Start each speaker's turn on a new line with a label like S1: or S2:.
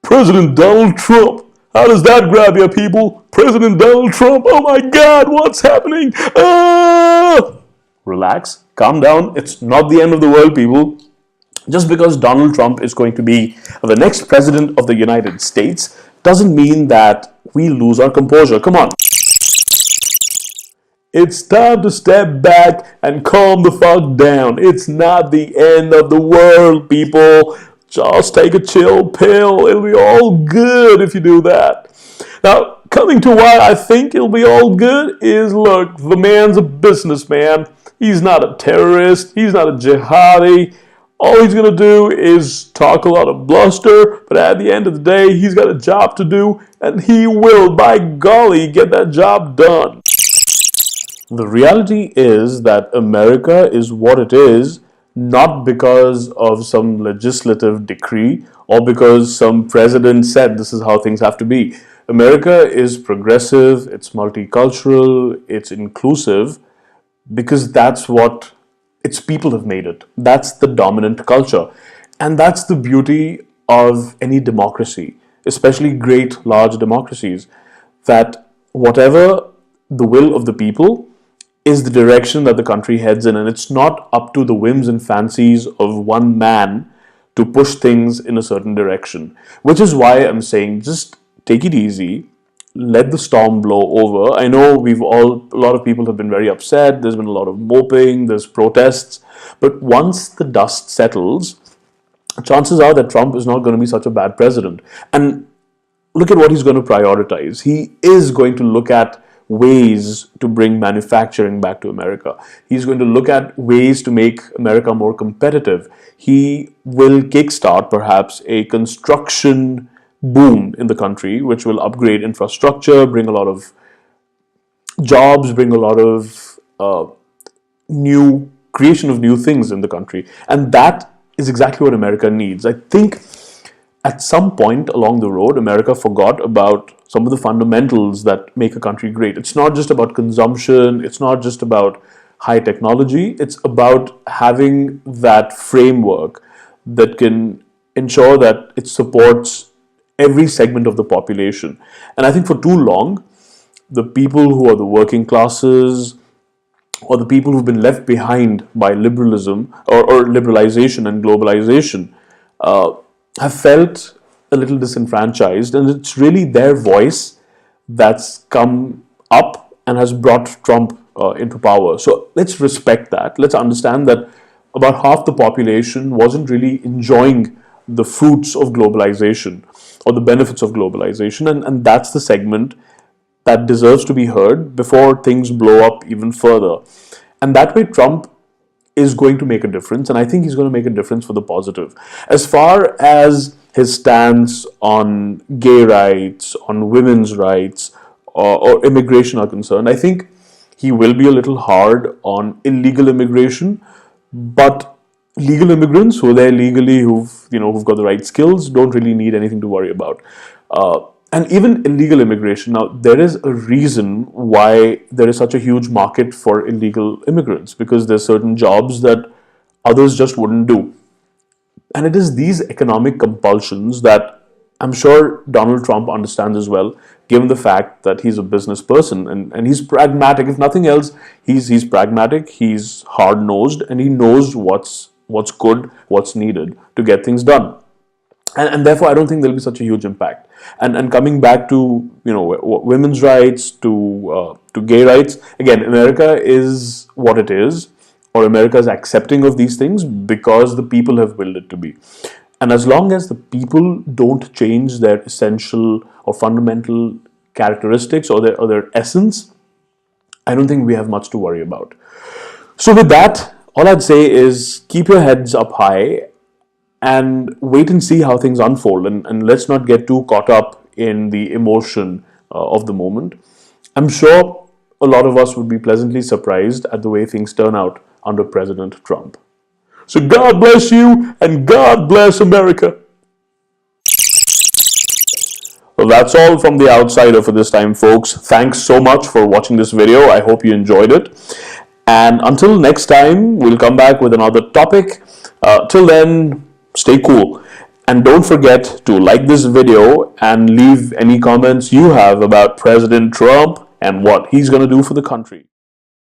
S1: President Donald Trump. How does that grab you, people? President Donald Trump. Oh my God, what's happening? Ah! Relax, calm down. It's not the end of the world, people. Just because Donald Trump is going to be the next president of the United States doesn't mean that we lose our composure. Come on. It's time to step back and calm the fuck down. It's not the end of the world, people. Just take a chill pill. It'll be all good if you do that. Now, coming to why I think it'll be all good is, look, the man's a businessman. He's not a terrorist. He's not a jihadi. All he's going to do is talk a lot of bluster, but at the end of the day, he's got a job to do, and he will, by golly, get that job done. The reality is that America is what it is, not because of some legislative decree or because some president said this is how things have to be. America is progressive, it's multicultural, it's inclusive, because that's what its people have made it. That's the dominant culture. And that's the beauty of any democracy, especially great, large democracies, that whatever the will of the people is the direction that the country heads in, and it's not up to the whims and fancies of one man to push things in a certain direction. Which is why I'm saying just take it easy, let the storm blow over. I know a lot of people have been very upset, there's been a lot of moping, there's protests, but once the dust settles, chances are that Trump is not going to be such a bad president. And look at what he's going to prioritize. He is going to look at ways to bring manufacturing back to America. He's going to look at ways to make America more competitive. He will kickstart perhaps a construction boom in the country, which will upgrade infrastructure, bring a lot of jobs, bring a lot of new creation of new things in the country. And that is exactly what America needs. I think at some point along the road, America forgot about some of the fundamentals that make a country great. It's not just about consumption, it's not just about high technology, it's about having that framework that can ensure that it supports every segment of the population. And I think for too long, the people who are the working classes or the people who've been left behind by liberalism or liberalization and globalization have felt a little disenfranchised, and it's really their voice that's come up and has brought Trump into power. So let's respect that. Let's understand that about half the population wasn't really enjoying the fruits of globalization or the benefits of globalization, and that's the segment that deserves to be heard before things blow up even further. And that way Trump is going to make a difference, and I think he's going to make a difference for the positive. As far as his stance on gay rights, on women's rights, or immigration are concerned, I think he will be a little hard on illegal immigration, but legal immigrants who are there legally, who've got the right skills, don't really need anything to worry about. And even illegal immigration. Now, there is a reason why there is such a huge market for illegal immigrants, because there's certain jobs that others just wouldn't do. And it is these economic compulsions that I'm sure Donald Trump understands as well, given the fact that he's a business person and he's pragmatic. If nothing else, he's pragmatic, he's hard-nosed, and he knows what's good, what's needed to get things done. And therefore, I don't think there'll be such a huge impact. And coming back to women's rights, to gay rights, again, America is what it is, or America is accepting of these things because the people have willed it to be. And as long as the people don't change their essential or fundamental characteristics or their essence, I don't think we have much to worry about. So with that, all I'd say is keep your heads up high and wait and see how things unfold, and let's not get too caught up in the emotion of the moment. I'm sure a lot of us would be pleasantly surprised at the way things turn out under President Trump. So God bless you, and God bless America. Well, that's all from The Outsider for this time, folks. Thanks so much for watching this video. I hope you enjoyed it. And until next time, we'll come back with another topic. Till then, stay cool. And don't forget to like this video and leave any comments you have about President Trump and what he's going to do for the country.